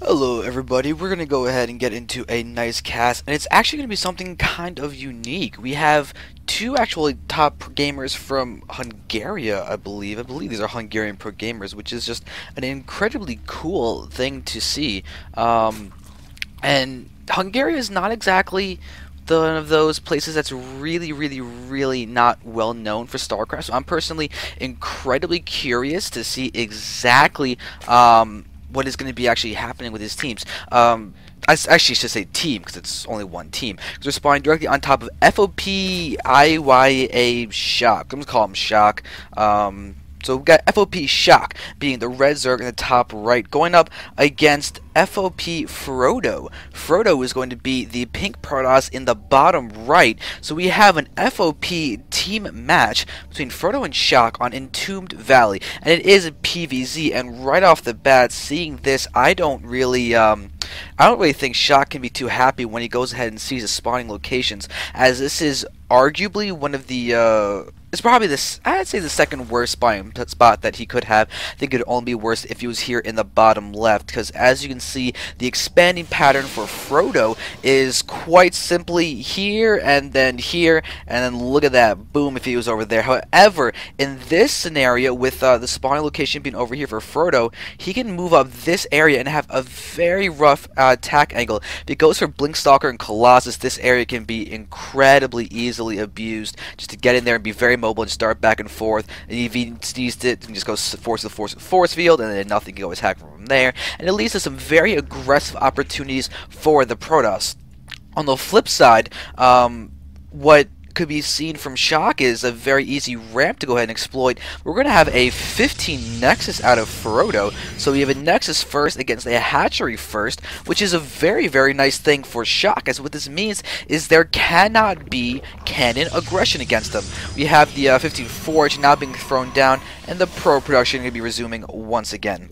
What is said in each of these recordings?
Hello everybody, we're going to go ahead and get into a nice cast, and it's actually going to be something kind of unique. We have two actually top gamers from Hungary, I believe. I believe these are Hungarian pro gamers, which is just an incredibly cool thing to see. And Hungary is not exactly one of those places that's really not well known for StarCraft. So I'm personally incredibly curious to see exactly what is going to be actually happening with his teams. I actually should say team because it's only one team. Because we're spawning directly on top of FoP.IYaShock. I'm going to call him Shock. So we've got FoP.Shock being the red Zerg in the top right, going up against FoP.FroDo. Frodo is going to be the pink Protoss in the bottom right. So we have an FoP team match between Frodo and Shock on Entombed Valley, and it is a PvZ. And right off the bat, seeing this, I don't really think Shock can be too happy when he goes ahead and sees the spawning locations, as this is arguably one of the it's probably this, I'd say, the second worst spot that he could have. I think it would only be worse if he was here in the bottom left, because as you can see, the expanding pattern for Frodo is quite simply here, and then look at that, boom, if he was over there. However, in this scenario, with the spawning location being over here for Frodo, he can move up this area and have a very rough attack angle. If it goes for Blinkstalker and Colossus, this area can be incredibly easily abused, just to get in there and be very mobile and start back and forth. And if he sees it, and just goes force field, and then nothing can go attack from there. And it leads to some very aggressive opportunities for the Protoss. On the flip side, what could be seen from Shock is a very easy ramp to go ahead and exploit. We're going to have a 15 Nexus out of Frodo, so we have a Nexus first against a Hatchery first, which is a very nice thing for Shock, as what this means is there cannot be cannon aggression against them. We have the 15 Forge now being thrown down, and the Pro production going to be resuming once again.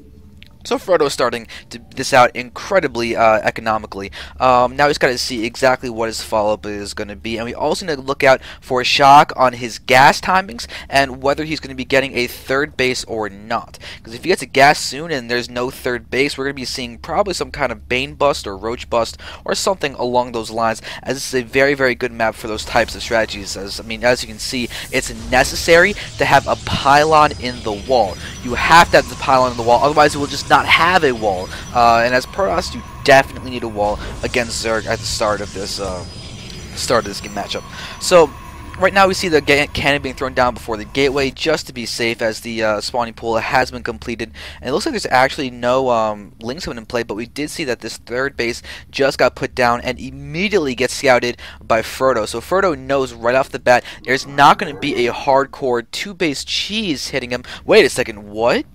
So Frodo's starting to this out incredibly economically. Now he's got to see exactly what his follow-up is going to be, and we also need to look out for Shock on his gas timings and whether he's going to be getting a third base or not. Because if he gets a gas soon and there's no third base, we're going to be seeing probably some kind of Bane bust or Roach bust or something along those lines, as this is a very good map for those types of strategies. As you can see, it's necessary to have a pylon in the wall. You have to have the pylon in the wall, otherwise it will just not have a wall. And as Protoss, you definitely need a wall against Zerg at the start of this game matchup. So right now we see the cannon being thrown down before the gateway, just to be safe, as the spawning pool has been completed. And it looks like there's actually no links coming in play, but we did see that this third base just got put down and immediately gets scouted by Frodo. So Frodo knows right off the bat there's not going to be a hardcore two-base cheese hitting him. Wait a second, what?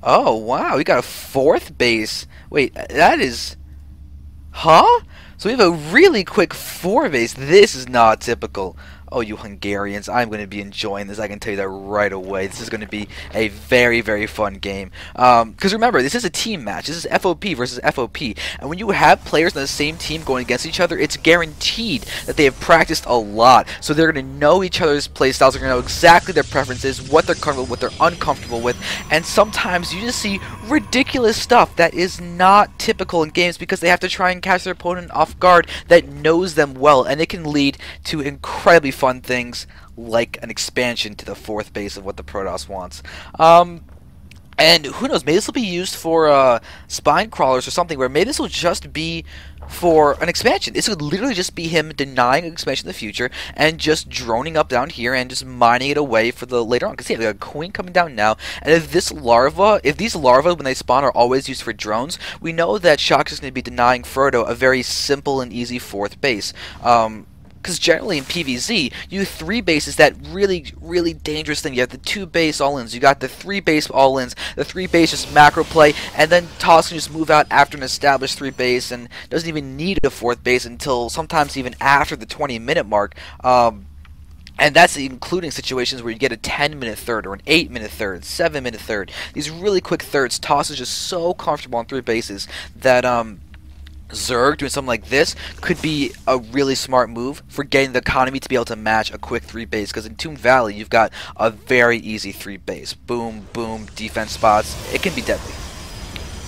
Oh, wow, we got a fourth base. Wait, that is... Huh? So we have a really quick 4-base. This is not typical. Oh, you Hungarians, I'm going to be enjoying this. I can tell you that right away. This is going to be a very fun game. Because remember, this is a team match. This is FoP versus FoP. And when you have players on the same team going against each other, it's guaranteed that they have practiced a lot. So they're going to know each other's playstyles. They're going to know exactly their preferences, what they're comfortable with, what they're uncomfortable with. And sometimes you just see ridiculous stuff that is not typical in games, because they have to try and catch their opponent off guard that knows them well. And it can lead to incredibly fun things like an expansion to the fourth base of what the Protoss wants. And who knows, maybe this will be used for spine crawlers or something, where maybe this will just be for an expansion. This would literally just be him denying an expansion in the future and just droning up down here and just mining it away for the later on. Because yeah, we got a queen coming down now, and if these larvae when they spawn are always used for drones, we know that Shock is going to be denying Frodo a very simple and easy fourth base. Because generally in PvZ, you have 3 bases, that really dangerous thing. You have the 2 base all-ins, you got the 3 base all-ins, the 3 base just macro play, and then Toss can just move out after an established 3 base and doesn't even need a 4th base until sometimes even after the 20-minute mark. And that's including situations where you get a 10-minute third or an 8-minute third, 7-minute third. These really quick thirds. Toss is just so comfortable on 3 bases that Zerg doing something like this could be a really smart move for getting the economy to be able to match a quick 3 base, because in Entombed Valley you've got a very easy 3 base. Boom, boom, defense spots. It can be deadly.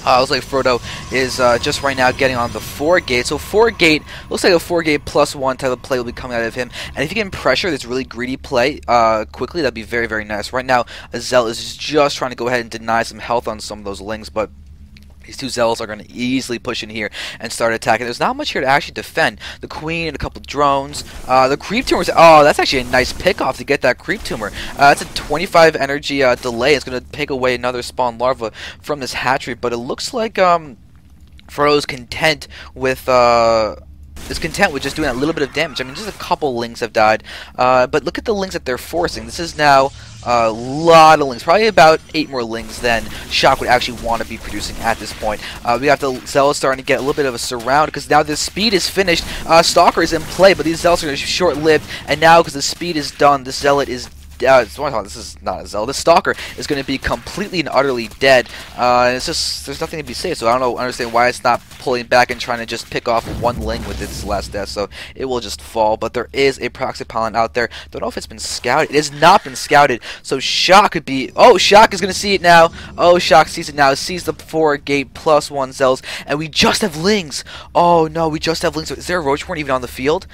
Looks like Frodo is just right now getting on the 4 gate. So 4 gate looks like a 4 gate +1 type of play will be coming out of him. And if you can pressure this really greedy play quickly, that'd be very, very nice. Right now, a Zealot is just trying to go ahead and deny some health on some of those Lings, but these two Zealots are going to easily push in here and start attacking. There's not much here to actually defend. The Queen and a couple drones. The Creep Tumors. Oh, that's actually a nice pickoff to get that Creep Tumor. That's a 25 energy delay. It's going to take away another spawn larva from this hatchery. But it looks like Frodo's content with just doing a little bit of damage. I mean, just a couple Lings have died. But look at the Lings that they're forcing. This is now a lot of Lings, probably about 8 more Lings than Shock would actually want to be producing at this point. We have the Zealots starting to get a little bit of a surround because now the speed is finished. Stalker is in play, but these Zealots are going to be short-lived, and now because the speed is done, this Zealot is this is not a Zealot. The Stalker is going to be completely and utterly dead. It's just there's nothing to be saved. So I don't understand why it's not pulling back and trying to just pick off one Ling with its last death. So it will just fall. But there is a proxy pylon out there. Don't know if it's been scouted. It has not been scouted. So Shock could be. Oh, Shock is going to see it now. Oh, Shock sees it now. Sees the 4 gate +1 Zealots, and we just have Lings. Oh no, we just have Lings. Is there a Roach Warren even on the field?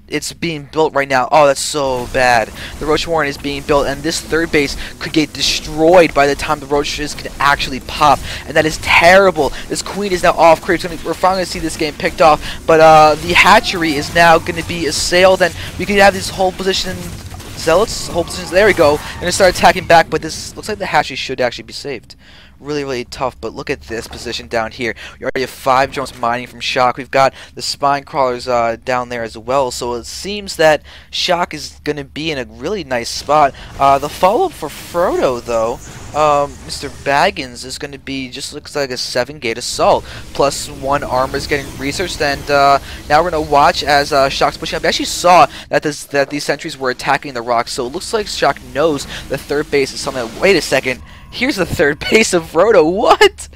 It's being built right now. Oh, that's so bad. The Roach Warren is being built, and this third base could get destroyed by the time the Roaches can actually pop, and that is terrible. This Queen is now off creep. We're finally going to see this game picked off, but the hatchery is now going to be assailed, and we could have this whole position. Zealots, whole positions. There we go. And they start attacking back, but this looks like the hatchery should actually be saved. Really, really tough, but look at this position down here. We already have 5 drones mining from Shock. We've got the spine crawlers down there as well, so it seems that Shock is going to be in a really nice spot. The follow-up for Frodo, though, Mr. Baggins, is going to be, just looks like a 7 gate assault. +1 armor is getting researched, and now we're going to watch as Shock's pushing up. We actually saw that these sentries were attacking the rocks, so it looks like Shock knows the third base is something that, wait a second. Here's the third base of Frodo. What?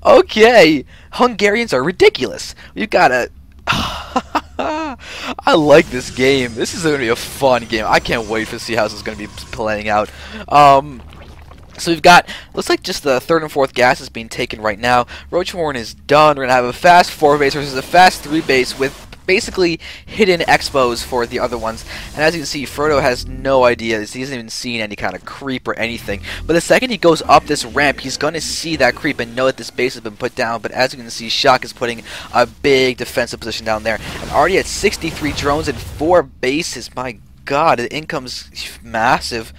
Okay. Hungarians are ridiculous. We've got a... I like this game. This is going to be a fun game. I can't wait to see how this is going to be playing out. So we've got, looks like just the 3rd and 4th gas is being taken right now. Roach Warren is done. We're going to have a fast 4 base versus a fast 3 base with basically hidden expos for the other ones. And as you can see, Frodo has no idea. He hasn't even seen any kind of creep or anything. But the second he goes up this ramp, he's going to see that creep and know that this base has been put down. But as you can see, Shock is putting a big defensive position down there. I'm already at 63 drones and 4 bases. My God, the income's massive.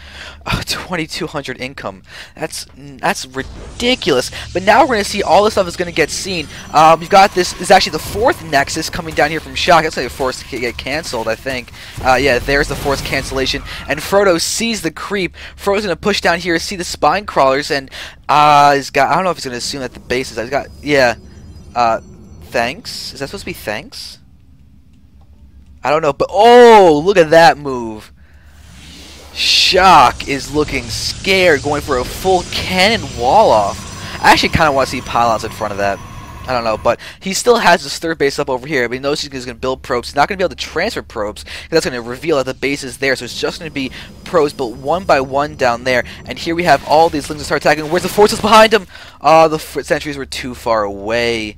2,200 income. That's ridiculous. But now we're going to see all this stuff is going to get seen. We've got this is actually the 4th Nexus coming down here from Shock. That's like a forced to get canceled, I think. Yeah, there's the forced cancellation. And Frodo sees the creep. Frodo's going to push down here, see the spine crawlers, and he's got. I don't know if he's going to assume that the base is. He's got. Yeah. Thanks. Is that supposed to be thanks? I don't know, but oh, look at that move. Shock is looking scared, going for a full cannon wall off. I actually kind of want to see pylons in front of that. I don't know, but he still has his third base up over here. But he knows he's going to build probes. He's not going to be able to transfer probes, because that's going to reveal that the base is there. So it's just going to be probes built one by one down there. And here we have all these Lings to start attacking. Where's the forces behind him? Oh, the sentries were too far away.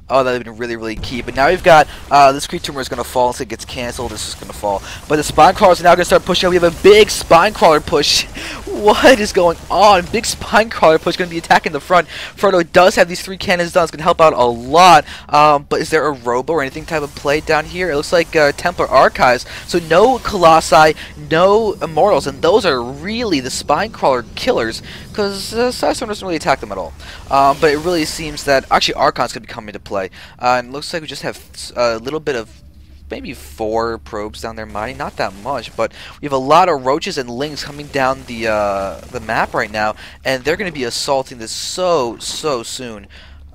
Oh, that would have been really, really key. But now we've got this creep tumor is going to fall until it gets canceled. This is going to fall. But the spine crawlers are now going to start pushing. We have a big spine crawler push. What is going on? Big spine crawler push going to be attacking the front. Frodo does have these 3 cannons done. It's going to help out a lot. But is there a robo or anything type of play down here? It looks like Templar Archives. So no Colossi, no Immortals. And those are really the spine crawler killers, because Sidestorm doesn't really attack them at all. But it really seems that actually Archon's going to be coming into play. And it looks like we just have a little bit of maybe 4 probes down there mining, not that much, but we have a lot of roaches and Lings coming down the map right now, and they're going to be assaulting this so soon.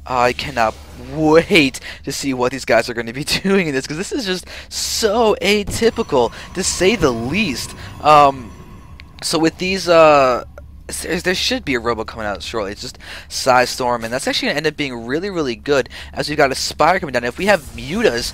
I cannot wait to see what these guys are going to be doing in this, because this is just so atypical, to say the least. So with these there should be a robo coming out shortly. It's just Psystorm, and that's actually going to end up being really, really good, as we've got a Spire coming down. If we have Mutas,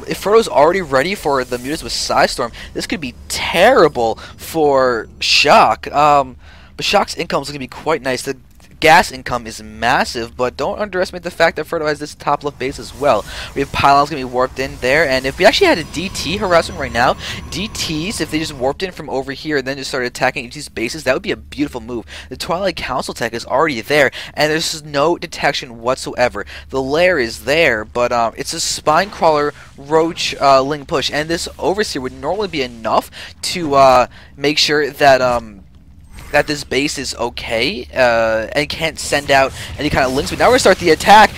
if Frodo's already ready for the Mutas with Psystorm, this could be terrible for Shock. But Shock's income is going to be quite nice. The gas income is massive, but don't underestimate the fact that FroDo has this top left base as well. We have pylons going to be warped in there, and if we actually had a DT harassment right now, DTs, if they just warped in from over here and then just started attacking each of these bases, that would be a beautiful move. The Twilight Council tech is already there, and there's no detection whatsoever. The lair is there, but it's a spine crawler roach ling push, and this overseer would normally be enough to make sure that that this base is okay and can't send out any kind of links. But now we're going to start the attack.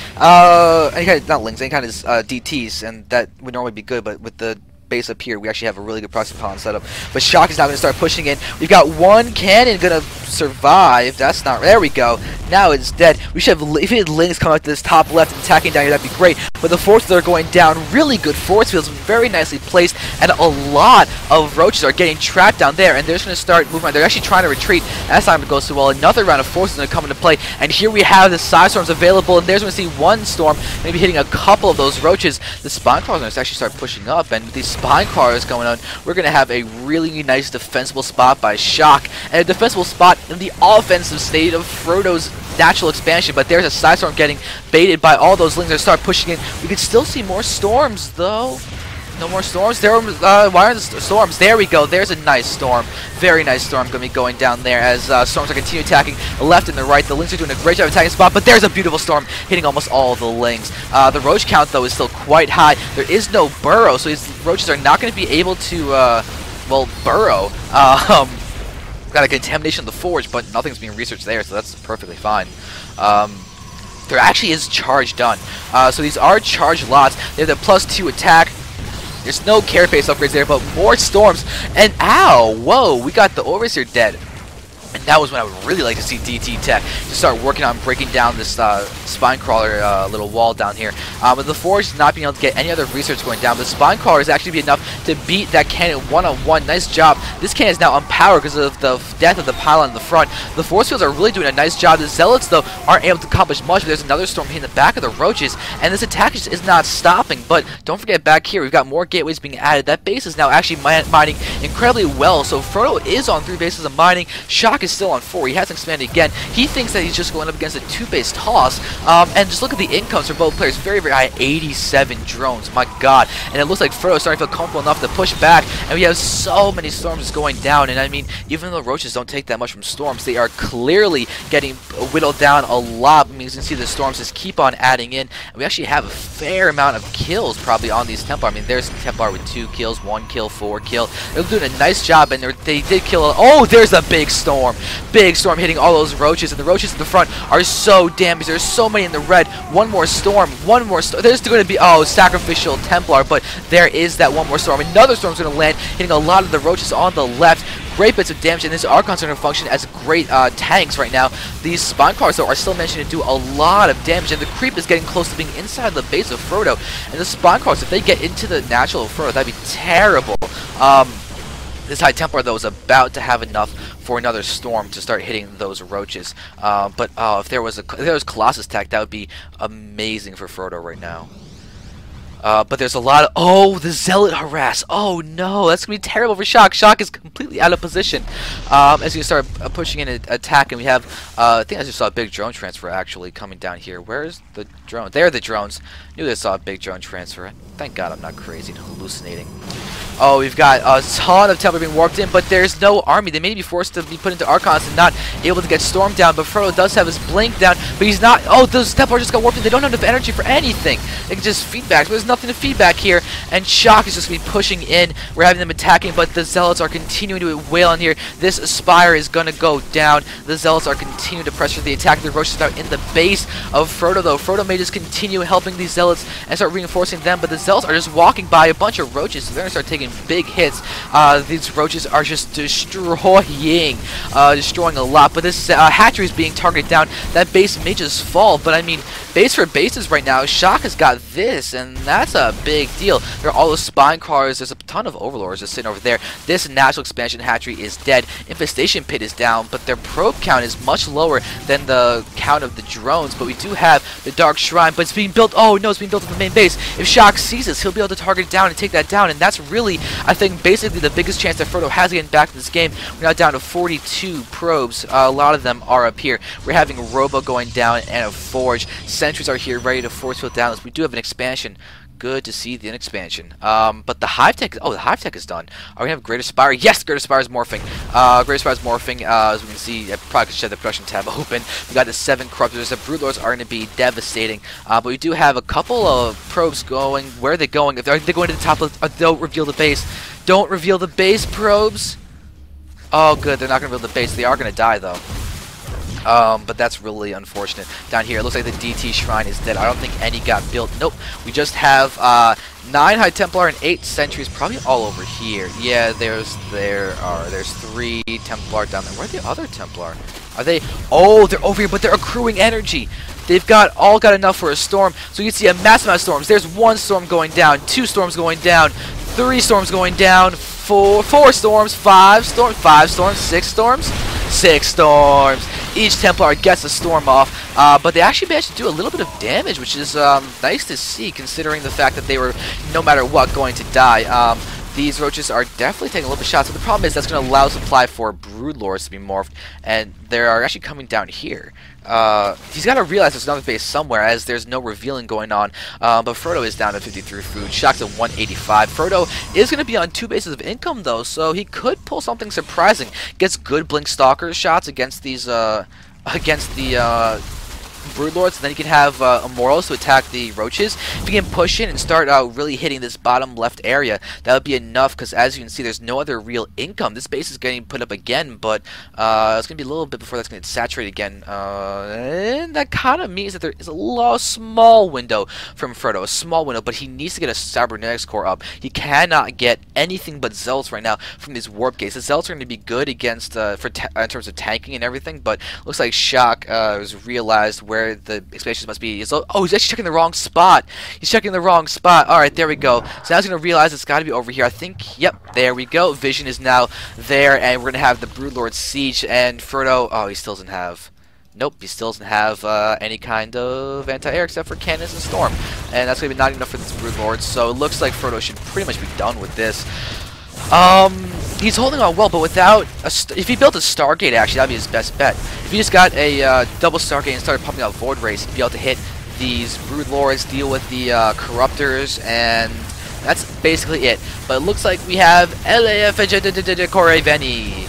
Any kind of, not links, any kind of DTs, and that would normally be good, but with the base up here, we actually have a really good proxy pylon setup. But Shock is now going to start pushing in. We've got one cannon going to survive. That's not... There we go. Now it's dead. We should have... If we had Lings come up to this top left and attacking down here, that'd be great. But the force fields are going down. Really good force fields. Very nicely placed. And a lot of roaches are getting trapped down there. And they're just going to start moving around. They're actually trying to retreat. That's not going to go so well. Another round of forces is going to come into play. And here we have the side storms available. And there's going to see one storm maybe hitting a couple of those roaches. The spine crawlers are going to actually start pushing up. And with these spine crawlers going on, we're going to have a really nice defensible spot by Shock. And a defensible spot in the offensive state of FroDo's natural expansion. But there's a side storm getting baited by all those lings that start pushing in. We could still see more storms, though. No more storms. There, why aren't the storms? There we go. There's a nice storm. Very nice storm going to be going down there as storms are continuing attacking the left and the right. The lings are doing a great job attacking spot, but there's a beautiful storm hitting almost all of the lings. The roach count, though, is still quite high. There is no burrow, so these roaches are not going to be able to, well, burrow. Got a contamination of the forge, but nothing's being researched there, so that's perfectly fine. There actually is charge done. So these are charged lots. They have the +2 attack. There's no carapace upgrades there, but more storms. And ow! Whoa! We got the overseer dead. And that was when I would really like to see DT Tech to start working on breaking down this spine crawler little wall down here. But the Forge is not being able to get any other research going down. But the spine crawler is actually be enough to beat that cannon one-on-one. Nice job. This cannon is now unpowered because of the death of the pylon in the front. The force fields are really doing a nice job. The zealots, though, aren't able to accomplish much. But there's another storm hitting the back of the roaches, and this attack is not stopping. But don't forget, back here we've got more gateways being added. That base is now actually mining incredibly well. So FroDo is on 3 bases of mining. Shock is still on 4. He hasn't expanded again. He thinks that he's just going up against a 2-base toss. And just look at the incomes for both players. Very, very high. 87 drones. My God. And it looks like FroDo is starting to feel comfortable enough to push back. And we have so many storms going down. And I mean, even though roaches don't take that much from storms, they are clearly getting whittled down a lot. I mean, you can see the storms just keep on adding in. And we actually have a fair amount of kills probably on these Templar. I mean, there's Templar with 2 kills, 1 kill, 4 kill. They're doing a nice job, and they did kill. Oh, there's a big storm. Big storm hitting all those roaches, and the roaches in the front are so damaged. There's so many in the red. One more storm. There's going to be, oh, sacrificial Templar, but there is that one more storm. Another storm's going to land, hitting a lot of the roaches on the left. Great bits of damage, and these Archons are going to function as great tanks right now. These Spine Crawlers, though, are still mentioned to do a lot of damage, and the creep is getting close to being inside the base of FroDo. And the Spine Crawlers, if they get into the natural of FroDo, that'd be terrible. This High Templar, though, is about to have enough for another storm to start hitting those roaches. But if there was Colossus tech, that would be amazing for FroDo right now. But there's a lot of... Oh, the Zealot harass. Oh, no. That's going to be terrible for Shock. Shock is completely out of position. As you start pushing in an attack, and we have... I think I just saw a big drone transfer, actually, coming down here. Where's the drone? There are the drones. Knew I saw a big drone transfer. Thank God I'm not crazy and hallucinating. Oh, we've got a ton of Templar being warped in, but there's no army. They may be forced to be put into Archons and not able to get stormed down, but FroDo does have his blink down, but he's not... Oh, those Templar just got warped in. They don't have enough energy for anything. They can just feedback, but there's nothing to feedback here, and Shock is just going to be pushing in. We're having them attacking, but the Zealots are continuing to wail in here. This Spire is going to go down. The Zealots are continuing to pressure the attack. The roaches are in the base of FroDo, though. FroDo may just continue helping these Zealots and start reinforcing them, but the Zealots are just walking by a bunch of roaches, so they're going to start taking big hits. These roaches are just destroying a lot, but this hatchery is being targeted down. That base may just fall, but I mean, base for bases right now, Shock has got this, and that's a big deal. There are all those Spine Crawlers. There's a ton of Overlords just sitting over there. This natural expansion hatchery is dead. Infestation Pit is down, but their probe count is much lower than the count of the drones, but we do have the Dark Shrine, but it's being built... Oh, no, it's being built in the main base. If Shock sees this, he'll be able to target it down and take that down, and that's really I think basically the biggest chance that FroDo has getting back in this game. We're now down to 42 probes. A lot of them are up here. We're having Robo going down and a Forge. Sentries are here ready to force field down. We do have an expansion. Good to see the expansion. But the Hive Tech, oh, the Hive Tech is done. Are we gonna have Greater Spire? Yes, Greater Spire is morphing. Greater Spire is morphing. As we can see, I probably could shed the production tab open. We got the 7 Corruptors. The Broodlords are gonna be devastating. But we do have a couple of probes going. Where are they going? If they're going to the top, don't reveal the base. Don't reveal the base, probes. Oh, good. They're not gonna reveal the base. They are gonna die though. But that's really unfortunate. Down here, it looks like the DT Shrine is dead. I don't think any got built. Nope. We just have 9 High Templar and 8 Sentries, probably all over here. Yeah, there's 3 Templar down there. Where's the other Templar? Are they? Oh, they're over here, but they're accruing energy. They've all got enough for a storm. So you can see a massive amount of storms. There's 1 storm going down, 2 storms going down, 3 storms going down, 4 storms, 5 storms, 5 storms, 6 storms, 6 storms. Each Templar gets a storm off, but they actually managed to do a little bit of damage, which is nice to see, considering the fact that they were, no matter what, going to die. These roaches are definitely taking a little bit of shots, but the problem is that's going to allow supply for Broodlords to be morphed, and they are actually coming down here. He's got to realize there's another base somewhere, as there's no revealing going on, but FroDo is down to 53 food, Shock's at 185. FroDo is going to be on 2 bases of income, though, so he could pull something surprising. Gets good Blink Stalker shots against these, against the, Broodlords, and then you can have Immortals to attack the roaches. If you can push in and start really hitting this bottom left area, that would be enough, because as you can see, there's no other real income. This base is getting put up again, but it's going to be a little bit before that's going to saturate again. And that kind of means that there is a small window from FroDo, a small window, but he needs to get a Cybernetics Core up. He cannot get anything but Zealots right now from these Warp Gates. The Zealots are going to be good against, in terms of tanking and everything, but looks like Shock has realized where the expansions must be. Oh, he's actually checking the wrong spot. He's checking the wrong spot. Alright, there we go. So now he's going to realize it's got to be over here. I think, yep, there we go. Vision is now there, and we're going to have the Broodlord Siege, and FroDo, oh, he still doesn't have... Nope, he still doesn't have any kind of anti-air except for cannons and storm. And that's going to be not enough for this Broodlord, so it looks like FroDo should pretty much be done with this. He's holding on well, but without if he built a Stargate, actually, that'd be his best bet. If he just got a double Stargate and started pumping out Void Rays, he'd be able to hit these Broodlords, deal with the Corruptors, and that's basically it. But it looks like we have LAF Coreveni.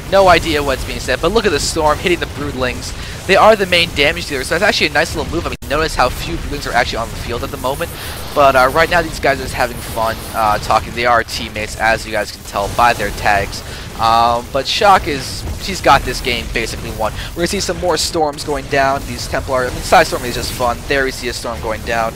No idea what's being said, but look at the storm hitting the Broodlings. They are the main damage dealers, so that's actually a nice little move. I mean, notice how few Broodlings are actually on the field at the moment. But right now, these guys are just having fun talking. They are teammates, as you guys can tell by their tags. But Shock he's got this game basically won. We're going to see some more storms going down. These Templar, I mean, Side Storm is just fun. There we see a storm going down.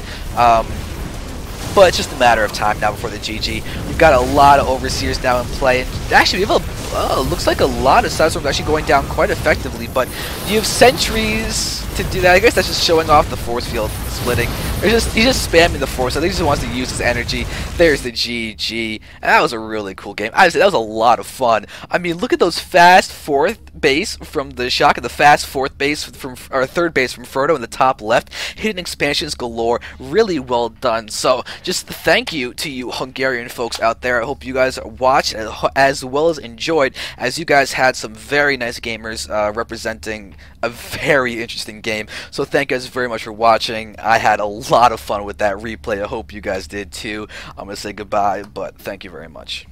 But it's just a matter of time now before the GG. We've got a lot of Overseers now in play. And actually, we have looks like a lot of Side Storms actually going down quite effectively. But you have Sentries to do that. I guess that's just showing off the force field splitting. He's just spamming the force. I think he just wants to use his energy. There's the GG. And that was a really cool game. I would say that was a lot of fun. I mean, look at those fast 4th base from the Shock and the fast 4th base from, or 3rd base from FroDo in the top left. Hidden expansions galore. Really well done. So just thank you to you Hungarian folks out there. I hope you guys watched as well as enjoyed, as you guys had some very nice gamers representing a very interesting game. So thank you guys very much for watching. I had a lot of fun with that replay. I hope you guys did too. I'm going to say goodbye, but thank you very much.